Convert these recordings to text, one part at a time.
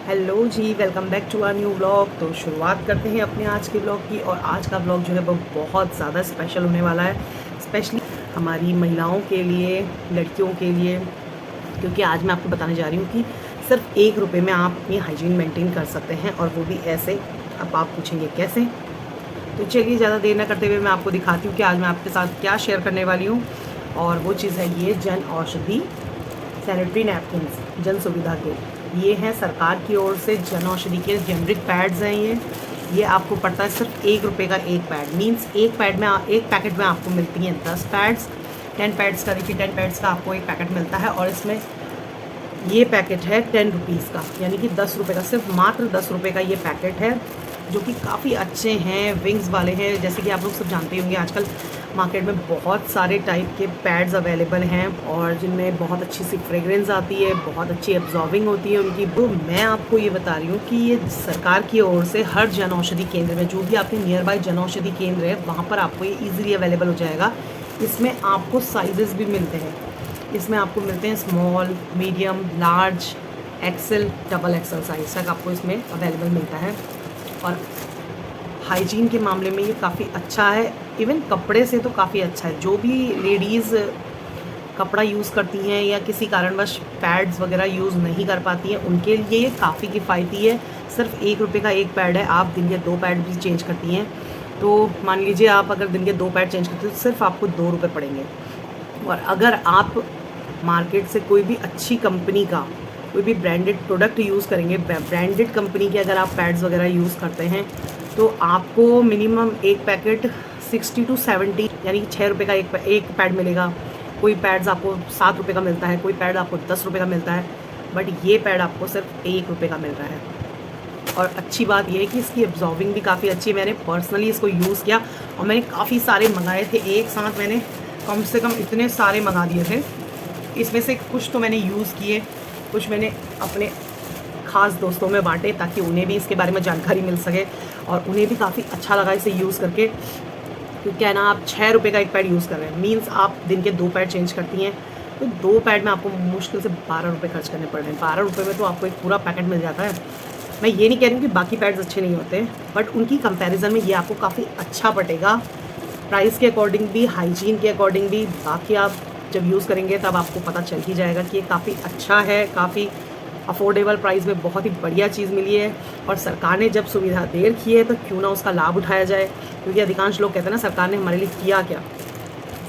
Hello ji, welcome back to our new vlog. तो शुरुआत करते हैं अपने आज के व्लॉग की। और आज का व्लॉग जो है वो बहुत ज़्यादा स्पेशल होने वाला है, स्पेशली हमारी महिलाओं के लिए, लड़कियों के लिए। क्योंकि आज मैं आपको बताने जा रही हूँ कि सिर्फ 1 रुपये में आप अपनी हाइजीन मेंटेन कर सकते हैं, और वो भी ऐसे। अब आप पूछेंगे कैसे। तो चलिए ज़्यादा देर ना करते हुए मैं आपको दिखाती हूँ कि आज मैं आपके साथ क्या शेयर करने वाली हूँ। और वो चीज़ है ये जन औषधि सैनिटरी नैपकिन्स, जन सुविधा के। ये हैं सरकार की ओर से जन औषधि के जेनरिक पैड्स हैं ये आपको पड़ता है सिर्फ 1 रुपये का एक पैड। मीन्स एक पैकेट में आपको मिलती हैं 10 पैड्स। 10 पैड्स का देखिए, 10 पैड्स का आपको एक पैकेट मिलता है। और इसमें ये पैकेट है 10 रुपीज़ का, यानी कि 10 रुपये का, सिर्फ मात्र 10 रुपये का ये पैकेट है, जो कि काफ़ी अच्छे हैं, विंग्स वाले हैं। जैसे कि आप लोग सब जानते होंगे, आजकल मार्केट में बहुत सारे टाइप के पैड्स अवेलेबल हैं, और जिनमें बहुत अच्छी सी फ्रेगरेंस आती है, बहुत अच्छी एब्जॉर्बिंग होती है उनकी। तो मैं आपको ये बता रही हूँ कि ये सरकार की ओर से हर जन औषधि केंद्र में, जो भी आपके नियर बाई जन औषधि केंद्र है, वहाँ पर आपको ये ईजिली अवेलेबल हो जाएगा। इसमें आपको साइजेस भी मिलते हैं। इसमें आपको मिलते हैं small, medium, large, XL, double XL size तक आपको इसमें अवेलेबल मिलता है। और हाइजीन के मामले में ये काफ़ी अच्छा है। इवन कपड़े से तो काफ़ी अच्छा है। जो भी लेडीज़ कपड़ा यूज़ करती हैं या किसी कारणवश पैड्स वगैरह यूज़ नहीं कर पाती हैं, उनके लिए ये काफ़ी किफ़ायती है। सिर्फ 1 रुपये का एक पैड है। आप दिन के 2 पैड भी चेंज करती हैं, तो मान लीजिए आप अगर दिन के 2 पैड चेंज करते हो तो सिर्फ आपको 2 रुपये पड़ेंगे। और अगर आप मार्केट से कोई भी अच्छी कंपनी का कोई भी ब्रांडेड प्रोडक्ट यूज़ करेंगे, ब्रांडेड कंपनी के अगर आप पैड्स वगैरह यूज़ करते हैं, तो आपको मिनिमम एक पैकेट 60 to 70, यानी कि 6 रुपये का एक पैड मिलेगा। कोई पैड्स आपको 7 रुपये का मिलता है, कोई पैड आपको 10 रुपये का मिलता है, बट ये पैड आपको सिर्फ 1 रुपये का मिल रहा है। और अच्छी बात यह है कि इसकी एब्जॉर्बिंग भी काफ़ी अच्छी है। मैंने पर्सनली इसको यूज़ किया, और मैंने काफ़ी सारे मंगाए थे एक साथ। मैंने कम से कम इतने सारे मंगा दिए थे। इसमें से कुछ तो मैंने यूज़ किए, कुछ मैंने अपने ख़ास दोस्तों में बांटे, ताकि उन्हें भी इसके बारे में जानकारी मिल सके, और उन्हें भी काफ़ी अच्छा लगा इसे यूज़ करके। क्योंकि क्या है ना, आप 6 रुपये का एक पैड यूज़ कर रहे हैं, मीन्स आप दिन के 2 पैड चेंज करती हैं, तो 2 पैड में आपको मुश्किल से 12 रुपये खर्च करने पड़ रहे हैं। 12 रुपये में तो आपको एक पूरा पैकेट मिल जाता है। मैं ये नहीं कह रही हूँ कि बाकी पैड्स अच्छे नहीं होते, बट उनकी कंपैरिजन में ये आपको काफ़ी अच्छा पड़ेगा, प्राइस के अकॉर्डिंग भी, हाइजीन के अकॉर्डिंग भी। बाकी आप जब यूज़ करेंगे तब आपको पता चल ही जाएगा कि ये काफ़ी अच्छा है, काफ़ी अफोर्डेबल प्राइस में बहुत ही बढ़िया चीज़ मिली है। और सरकार ने जब सुविधा दे रखी है, तो क्यों ना उसका लाभ उठाया जाए। क्योंकि अधिकांश लोग कहते हैं ना, सरकार ने हमारे लिए किया क्या,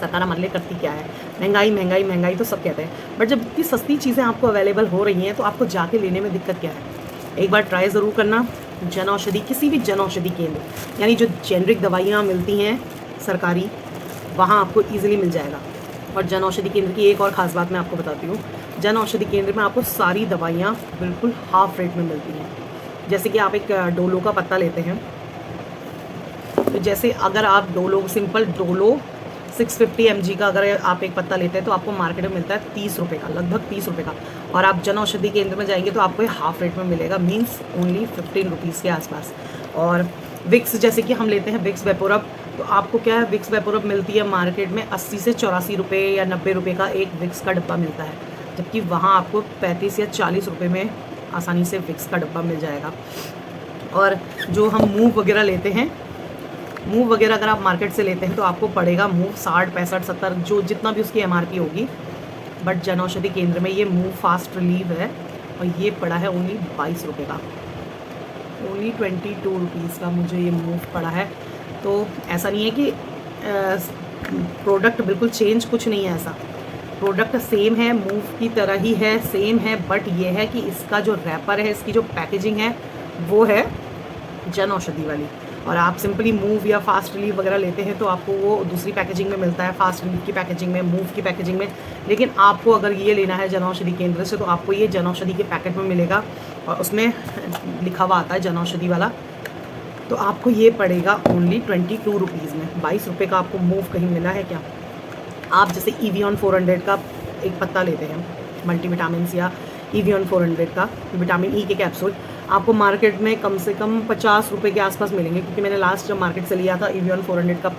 सरकार हमारे लिए करती क्या है। महंगाई महंगाई महंगाई तो सब कहते हैं, बट जब इतनी सस्ती चीज़ें आपको अवेलेबल हो रही हैं, तो आपको जाके लेने में दिक्कत क्या है। एक बार ट्राई ज़रूर करना। जन औषधि, किसी भी जन औषधि केंद्र, यानी जो जेनरिक दवाइयाँ मिलती हैं सरकारी, वहाँ आपको ईजिली मिल जाएगा। और जन औषधि केंद्र की एक और ख़ास बात मैं आपको बताती हूँ। जन औषधि केंद्र में आपको सारी दवाइयाँ बिल्कुल हाफ़ रेट में मिलती हैं। जैसे कि आप एक डोलो का पत्ता लेते हैं, तो जैसे अगर आप डोलो, सिंपल डोलो 650 mg का अगर आप एक पत्ता लेते हैं, तो आपको मार्केट में मिलता है 30 रुपये का, लगभग 30 रुपये का। और आप जन औषधि केंद्र में जाएंगे तो आपको ये हाफ़ रेट में मिलेगा, मीन्स ओनली 15 रुपीज़ के आसपास। और विक्स, जैसे कि हम लेते हैं विक्स वेपोरब, तो आपको क्या है, विक्स वेपोरब मिलती है मार्केट में 80 से 84 रुपये या 90 रुपये का एक विक्स का डब्बा मिलता है, जबकि वहाँ आपको 35 या 40 रुपये में आसानी से विक्स का डब्बा मिल जाएगा। और जो हम मूव वगैरह लेते हैं, मूव वगैरह अगर आप मार्केट से लेते हैं, तो आपको पड़ेगा मूव 60, 65, 70, जो जितना भी उसकी MRP होगी। बट जन औषधि केंद्र में ये मूव फास्ट रिलीव है, और ये पड़ा है ओनली 22 रुपये का, ओनली 22 रुपीज़ का मुझे ये मूव पड़ा है। तो ऐसा नहीं है कि प्रोडक्ट बिल्कुल चेंज, कुछ नहीं है ऐसा। प्रोडक्ट सेम है, मूव की तरह ही है, सेम है, बट ये है कि इसका जो रैपर है, इसकी जो पैकेजिंग है, वो है जन औषधि वाली। और आप सिंपली मूव या फास्ट रिलीव वगैरह लेते हैं, तो आपको वो दूसरी पैकेजिंग में मिलता है, फास्ट रिलीव की पैकेजिंग में, मूव की पैकेजिंग में। लेकिन आपको अगर ये लेना है जन औषधि केंद्र से, तो आपको ये जन औषधि के पैकेट में मिलेगा, और उसमें लिखा हुआ आता है जन औषधि वाला। तो आपको ये पड़ेगा ओनली 22 रुपीज़ में। 22 रुपये का आपको मूव कहीं मिला है क्या। आप जैसे Evion 400 का एक पत्ता लेते हैं, मल्टीविटामिन्स या Evion 400 का विटामिन E के कैप्सूल, आपको मार्केट में कम से कम 50 रुपये के आसपास मिलेंगे। क्योंकि मैंने लास्ट जब मार्केट से लिया था Evion 400 का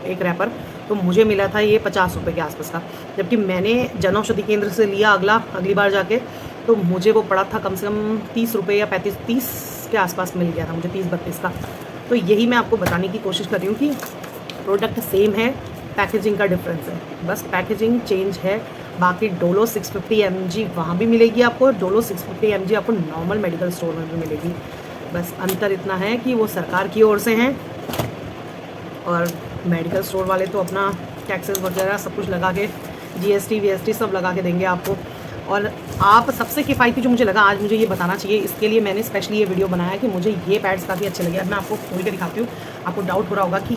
एक रैपर, तो मुझे मिला था ये 50 रुपये के आसपास का। जबकि मैंने जन औषधि केंद्र से लिया अगली बार जाके, तो मुझे वो पड़ा था कम से कम 30 रुपये या 30 के आसपास मिल गया था मुझे, 30-32 का। तो यही मैं आपको बताने की कोशिश कर रही हूँ कि प्रोडक्ट सेम है, पैकेजिंग का डिफरेंस है, बस पैकेजिंग चेंज है। बाकी डोलो 650 mg वहाँ भी मिलेगी आपको, डोलो 650 mg आपको नॉर्मल मेडिकल स्टोर में भी मिलेगी। बस अंतर इतना है कि वो सरकार की ओर से हैं और मेडिकल स्टोर वाले तो अपना टैक्सेस वगैरह सब कुछ लगा के, GST VST सब लगा के देंगे आपको। और आप सबसे किफ़ायती जो मुझे लगा आज मुझे ये बताना चाहिए, इसके लिए मैंने स्पेशली ये वीडियो बनाया कि मुझे ये पैड्स काफ़ी अच्छे लगे। अब मैं आपको खोल के दिखाती हूँ। आपको डाउट हो रहा होगा कि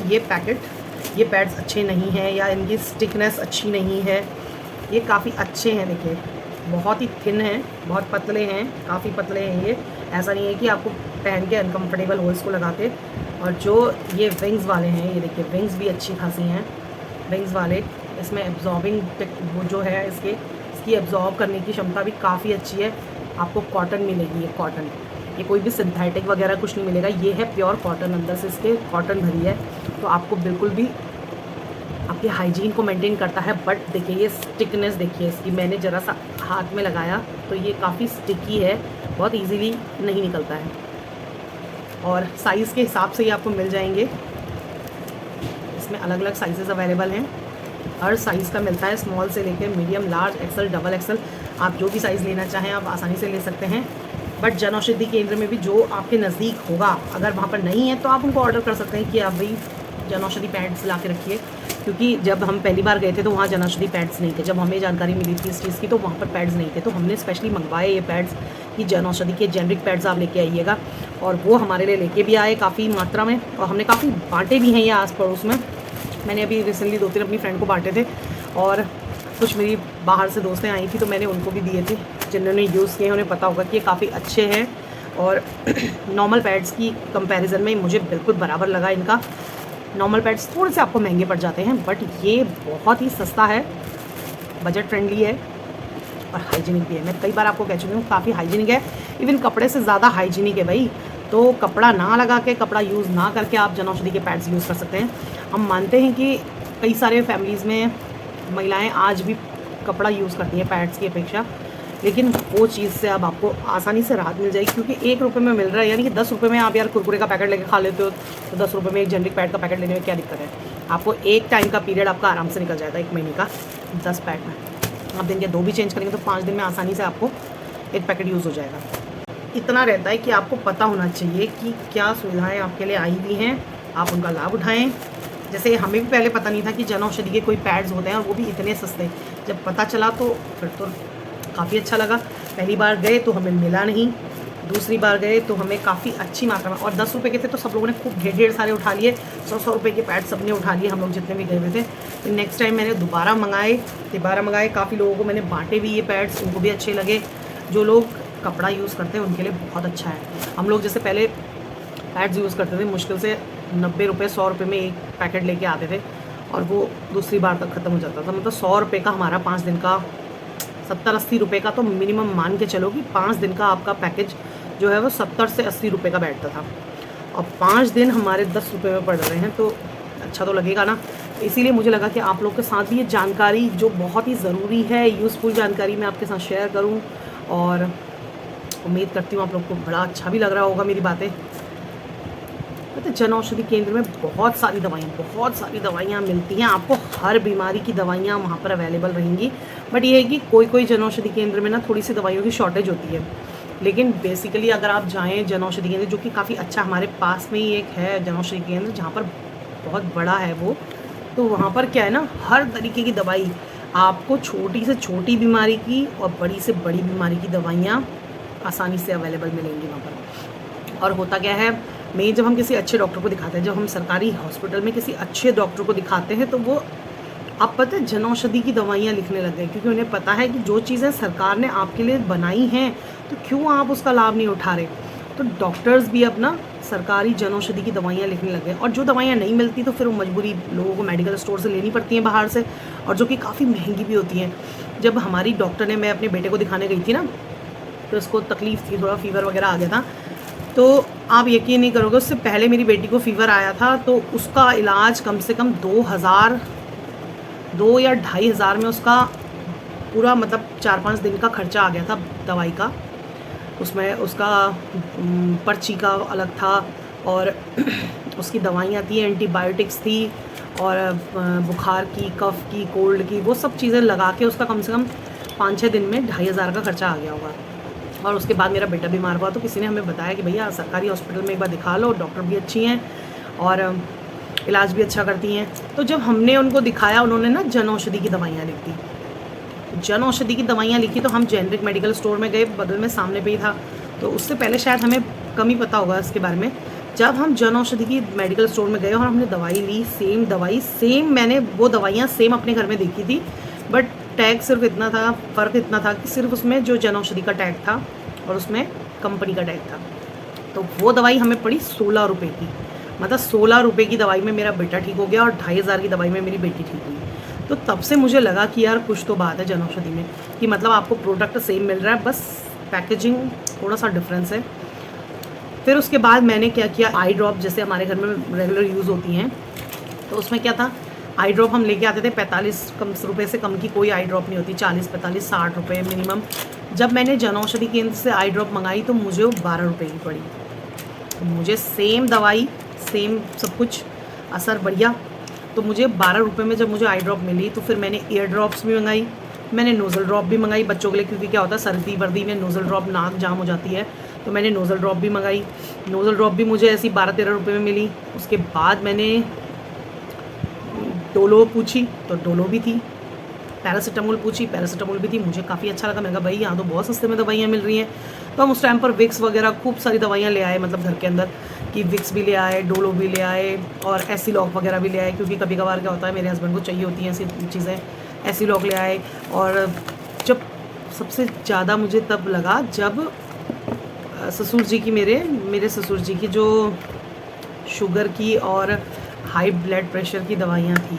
ये पैड्स अच्छे नहीं हैं या इनकी स्टिकनेस अच्छी नहीं है। ये काफ़ी अच्छे हैं, देखिए बहुत ही थिन हैं, बहुत पतले हैं, काफ़ी पतले हैं ये। ऐसा नहीं है कि आपको पहन के अनकम्फर्टेबल हो इसको लगा के। और जो ये विंग्स वाले हैं, ये देखिए विंग्स भी अच्छी खासी हैं, विंग्स वाले। इसमें एब्जॉर्बिंग वो जो है इसकी एब्जॉर्ब करने की क्षमता भी काफ़ी अच्छी है। आपको कॉटन मिलेगी, ये कॉटन, ये कोई भी सिंथेटिक वगैरह कुछ नहीं मिलेगा, ये है प्योर कॉटन, अंदर से इसके कॉटन भरी है। तो आपको बिल्कुल भी आपके हाइजीन को मेंटेन करता है। बट देखिए ये स्टिकनेस देखिए इसकी, मैंने ज़रा सा हाथ में लगाया तो ये काफ़ी स्टिकी है, बहुत इजीली नहीं निकलता है। और साइज़ के हिसाब से ही आपको मिल जाएंगे, इसमें अलग अलग साइज़ेस अवेलेबल हैं, हर साइज़ का मिलता है, स्मॉल से लेकर medium, large, XL, double XL. आप जो भी साइज़ लेना चाहें आप आसानी से ले सकते हैं। बट जन औषधि केंद्र में भी जो आपके नज़दीक होगा, अगर वहाँ पर नहीं है तो आप उनको ऑर्डर कर सकते हैं कि आप भाई जन औषधि पैड्स ला के रखिए। क्योंकि जब हम पहली बार गए थे तो वहाँ जन औषधि पैड्स नहीं थे। जब हमें जानकारी मिली थी इस चीज़ की तो वहाँ पर पैड्स नहीं थे, तो हमने स्पेशली मंगवाए ये पैड्स कि जन औषधि के जेनरिक पैड्स आप लेके आइएगा। और वो हमारे लिए लेके भी आए काफ़ी मात्रा में, और हमने काफ़ी बांटे भी हैं ये आस पड़ोस में। मैंने अभी रिसेंटली 2-3 अपनी फ्रेंड को बांटे थे, और कुछ मेरी बाहर से दोस्तें आई थी तो मैंने उनको भी दिए थे। जिन्होंने यूज़ किए उन्हें पता होगा कि ये काफ़ी अच्छे हैं। और नॉर्मल पैड्स की कंपैरिजन में मुझे बिल्कुल बराबर लगा इनका। नॉर्मल पैड्स थोड़े से आपको महंगे पड़ जाते हैं, बट ये बहुत ही सस्ता है, बजट फ्रेंडली है और हाइजीनिक भी है। मैं कई बार आपको कह चुकी हूँ काफ़ी हाइजीनिक है, इवन कपड़े से ज़्यादा हाइजीनिक है भाई। तो कपड़ा ना लगा के, कपड़ा यूज़ ना करके आप जन औषधि के पैड्स यूज़ कर सकते हैं। हम मानते हैं कि कई सारे फैमिलीज़ में महिलाएं आज भी कपड़ा यूज़ करती हैं पैड्स की अपेक्षा, लेकिन वो चीज़ से अब आपको आसानी से राहत मिल जाएगी, क्योंकि 1 रुपये में मिल रहा है। यानी कि 10 रुपये में आप यार कुरकुरे का पैकेट लेके खा लेते हो, तो 10 रुपये में एक जेनरिक पैड का पैकेट लेने में क्या दिक्कत है। आपको एक टाइम का पीरियड आपका आराम से निकल जाएगा, 1 महीने का 10 पैड में। आप दिन के 2 भी चेंज करेंगे तो 5 दिन में आसानी से आपको एक पैकेट यूज़ हो जाएगा। इतना रहता है कि आपको पता होना चाहिए कि क्या सुविधाएँ आपके लिए आई हुई हैं, आप उनका लाभ उठाएँ। जैसे हमें भी पहले पता नहीं था कि जन औषधि के कोई पैड्स होते हैं और वो भी इतने सस्ते। जब पता चला तो फिर तो काफ़ी अच्छा लगा। पहली बार गए तो हमें मिला नहीं, दूसरी बार गए तो हमें काफ़ी अच्छी मात्रा में, और 10 रुपये के थे तो सब लोगों ने खूब ढेर सारे उठा लिए। 100 रुपये के पैड सब ने उठा लिए, हम लोग जितने भी गए हुए थे। तो नेक्स्ट टाइम मैंने दोबारा मंगाए। काफ़ी लोगों को मैंने बांटे भी ये पैड्स, उनको भी अच्छे लगे। जो लोग कपड़ा यूज़ करते हैं उनके लिए बहुत अच्छा है। हम लोग जैसे पहले पैड्स यूज़ करते थे, मुश्किल से 90 रुपये 100 रुपये में एक पैकेट लेके आते थे, और वो दूसरी बार तक ख़त्म हो जाता था। मतलब 100 रुपये का हमारा 5 दिन का 70-80 रुपये का तो मिनिमम मान के चलो कि 5 दिन का आपका पैकेज जो है वो 70 से 80 रुपये का बैठता था, और 5 दिन हमारे 10 रुपये में पड़ रहे हैं, तो अच्छा तो लगेगा ना। इसीलिए मुझे लगा कि आप लोग के साथ भी ये जानकारी जो बहुत ही ज़रूरी है, यूज़फुल जानकारी मैं आपके साथ शेयर करूँ, और उम्मीद करती हूँ आप लोग को बड़ा अच्छा भी लग रहा होगा मेरी बातें। तो जन औषधि केंद्र में बहुत सारी दवाइयाँ मिलती हैं, आपको हर बीमारी की दवाइयाँ वहाँ पर अवेलेबल रहेंगी। बट ये है कि कोई जन औषधि केंद्र में ना थोड़ी सी दवाइयों की शॉर्टेज होती है, लेकिन बेसिकली अगर आप जाएँ जन औषधि केंद्र, जो कि काफ़ी अच्छा, हमारे पास में ही एक है जन औषधि केंद्र जहाँ पर बहुत बड़ा है वो, तो वहाँ पर क्या है ना, हर तरीके की दवाई आपको, छोटी से छोटी बीमारी की और बड़ी से बड़ी बीमारी की दवाइयाँ आसानी से अवेलेबल मिलेंगी वहाँ पर। और होता क्या है, जब हम किसी अच्छे डॉक्टर को दिखाते हैं, जब हम सरकारी हॉस्पिटल में किसी अच्छे डॉक्टर को दिखाते हैं, तो वो, आप पता है, जन औषधि की दवाइयाँ लिखने लग गए, क्योंकि उन्हें पता है कि जो चीज़ें सरकार ने आपके लिए बनाई हैं तो क्यों आप उसका लाभ नहीं उठा रहे। तो डॉक्टर्स भी अपना सरकारी जन औषधि की दवाइयाँ लिखने लग गए, और जो दवाइयाँ नहीं मिलती तो फिर वो मजबूरी लोगों को मेडिकल स्टोर से लेनी पड़ती हैं बाहर से, और जो कि काफ़ी महंगी भी होती हैं। जब हमारी डॉक्टर ने, मैं अपने बेटे को दिखाने गई थी ना, तो उसको तकलीफ़ थी, थोड़ा फीवर वगैरह आ गया था, तो आप यकीन नहीं करोगे, उससे पहले मेरी बेटी को फ़ीवर आया था, तो उसका इलाज कम से कम 2 या 2,500 में उसका पूरा मतलब 4-5 दिन का खर्चा आ गया था दवाई का। उसमें उसका पर्ची का अलग था और उसकी दवाइयाँ थी, एंटीबायोटिक्स थी और बुखार की, कफ़ की, कोल्ड की, वो सब चीज़ें लगा के उसका कम से कम 5-6 दिन में 2500 का खर्चा आ गया होगा। और उसके बाद मेरा बेटा बीमार हुआ तो किसी ने हमें बताया कि भैया सरकारी हॉस्पिटल में एक बार दिखा लो, डॉक्टर भी अच्छी हैं और इलाज भी अच्छा करती हैं। तो जब हमने उनको दिखाया, उन्होंने ना जन औषधि की दवाइयाँ लिख दी। जन औषधि की दवाइयाँ लिखी तो हम जेनरिक मेडिकल स्टोर में गए, बगल में सामने पे ही था, तो उससे पहले शायद हमें कम ही पता होगा इसके बारे में। जब हम जन औषधि की मेडिकल स्टोर में गए और हमने दवाई ली, सेम दवाई, सेम, मैंने वो दवाइयाँ सेम अपने घर में देखी थी, बट टैग सिर्फ इतना था, फ़र्क इतना था कि सिर्फ उसमें जो जन औषधि का टैग था और उसमें कंपनी का टैग था। तो वो दवाई हमें पड़ी 16 रुपये की, मतलब 16 रुपये की दवाई में मेरा बेटा ठीक हो गया और 2500 की दवाई में मेरी बेटी ठीक हुई। तो तब से मुझे लगा कि यार कुछ तो बात है जन औषधि में, कि मतलब आपको प्रोडक्ट सेम मिल रहा है, बस पैकेजिंग थोड़ा सा डिफरेंस है। फिर उसके बाद मैंने क्या किया, आई ड्रॉप जैसे हमारे घर में रेगुलर यूज़ होती हैं, तो उसमें क्या था, आई ड्रॉप हम लेके आते थे 45 रुपये से कम की कोई आई ड्रॉप नहीं होती, 40, 45, 60 रुपये मिनिमम। जब मैंने जन औषधि केंद्र से आई ड्रॉप मंगाई तो मुझे वो 12 रुपये की पड़ी। तो मुझे सेम दवाई, सेम सब कुछ, असर बढ़िया। तो मुझे 12 रुपये में जब मुझे आई ड्रॉप मिली तो फिर मैंने ईयर ड्रॉप्स भी मंगाई, मैंने नोज़ल ड्रॉप भी मंगाई बच्चों के लिए, क्योंकि क्या होता है सर्दी वर्दी में नोज़ल ड्रॉप नाक जाम हो जाती है, तो मैंने नोज़ल ड्रॉप भी मंगाई। नोज़ल ड्रॉप भी मुझे ऐसी 12-13 रुपये में मिली। उसके बाद मैंने डोलो पूछी तो डोलो भी थी, पैरासीटामोल पूछी, पैरासीटामोल भी थी। मुझे काफ़ी अच्छा लगा, मैंने कहा भाई यहाँ तो बहुत सस्ते में दवाइयाँ मिल रही हैं। तो हम उस टाइम पर विक्स वगैरह खूब सारी दवाइयाँ ले आए, मतलब घर के अंदर, कि विक्स भी ले आए, डोलो भी ले आए और एसिलॉक वगैरह भी ले आए, क्योंकि कभी कभार क्या होता है मेरे हस्बैंड को चाहिए होती हैं ऐसी चीज़ें। एसिलॉक ले आए। और जब सबसे ज़्यादा मुझे तब लगा जब ससुर जी की, मेरे ससुर जी की जो शुगर की और हाई ब्लड प्रेशर की दवाइयाँ थी,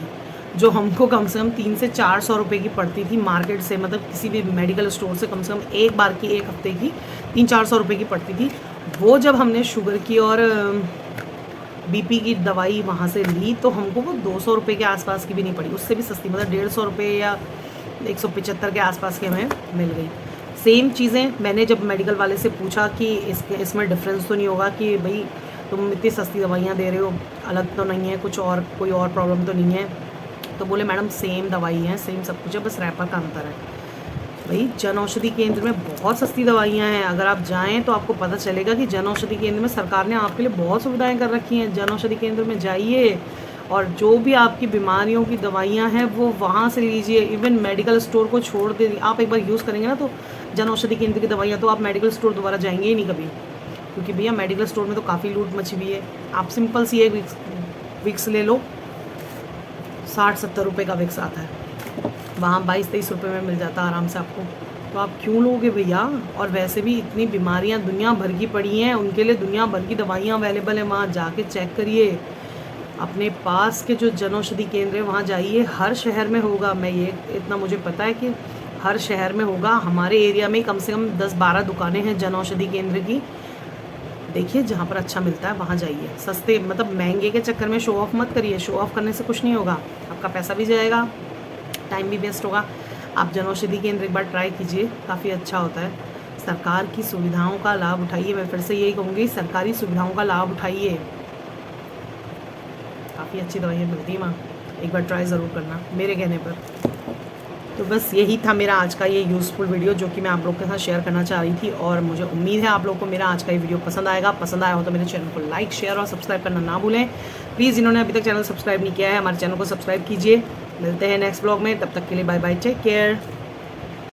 जो हमको कम से कम 300 से 400 रुपये की पड़ती थी मार्केट से, मतलब किसी भी मेडिकल स्टोर से कम एक बार की, एक हफ्ते की 300-400 रुपये की पड़ती थी, वो जब हमने शुगर की और बीपी की दवाई वहाँ से ली तो हमको वो 200 रुपये के आसपास की भी नहीं पड़ी, उससे भी सस्ती, मतलब 150 रुपये या 175 के आसपास की हमें मिल गई। सेम चीज़ें मैंने जब मेडिकल वाले से पूछा कि इसमें डिफरेंस तो नहीं होगा कि भाई तुम इतनी सस्ती दवाइयाँ दे रहे हो, अलग तो नहीं है कुछ और, कोई और प्रॉब्लम तो नहीं है? तो बोले मैडम सेम दवाई है, सेम सब कुछ है, बस रैपर का अंतर है। भाई जन औषधि केंद्र में बहुत सस्ती दवाइयाँ हैं, अगर आप जाएँ तो आपको पता चलेगा कि जन औषधि केंद्र में सरकार ने आपके लिए बहुत सुविधाएं कर रखी हैं। जन औषधि केंद्र में जाइए और जो भी आपकी बीमारियों की दवाइयाँ हैं वो वहाँ से लीजिए। इवन मेडिकल स्टोर को छोड़ दे, आप एक बार यूज़ करेंगे ना तो जन औषधि केंद्र की दवाइयाँ, तो आप मेडिकल स्टोर दोबारा जाएंगे ही नहीं कभी, क्योंकि भैया मेडिकल स्टोर में तो काफ़ी लूट मची हुई है। आप सिंपल सी एक विक्स ले लो, 60-70 रुपये का विक्स आता है, वहाँ 22-23 रुपये में मिल जाता है आराम से आपको। तो आप क्यों लोगे भैया? और वैसे भी इतनी बीमारियाँ दुनिया भर की पड़ी हैं, उनके लिए दुनिया भर की दवाइयाँ अवेलेबल हैं, वहाँ जाके चेक करिए। अपने पास के जो जन औषधि केंद्र है वहाँ जाइए, हर शहर में होगा, मैं ये इतना मुझे पता है कि हर शहर में होगा। हमारे एरिया में कम से कम 10-12 दुकानें हैं जन औषधि केंद्र की। देखिए जहाँ पर अच्छा मिलता है वहाँ जाइए, सस्ते, मतलब महंगे के चक्कर में शो ऑफ मत करिए। शो ऑफ करने से कुछ नहीं होगा, आपका पैसा भी जाएगा, टाइम भी वेस्ट होगा। आप जन औषधि केंद्र एक बार ट्राई कीजिए, काफ़ी अच्छा होता है। सरकार की सुविधाओं का लाभ उठाइए, मैं फिर से यही कहूँगी, सरकारी सुविधाओं का लाभ उठाइए, काफ़ी अच्छी दवाइयाँ मिलती हैं वहाँ, एक बार ट्राई ज़रूर करना मेरे कहने पर। तो बस यही था मेरा आज का ये यूज़फुल वीडियो जो कि मैं आप लोग के साथ शेयर करना चाह रही थी, और मुझे उम्मीद है आप लोगों को मेरा आज का ये वीडियो पसंद आएगा। पसंद आया हो तो मेरे चैनल को लाइक, शेयर और सब्सक्राइब करना ना भूलें। प्लीज़ जिन्होंने अभी तक चैनल सब्सक्राइब नहीं किया है, हमारे चैनल को सब्सक्राइब कीजिए। मिलते हैं नेक्स्ट ब्लॉग में, तब तक के लिए बाय बाय, टेक केयर।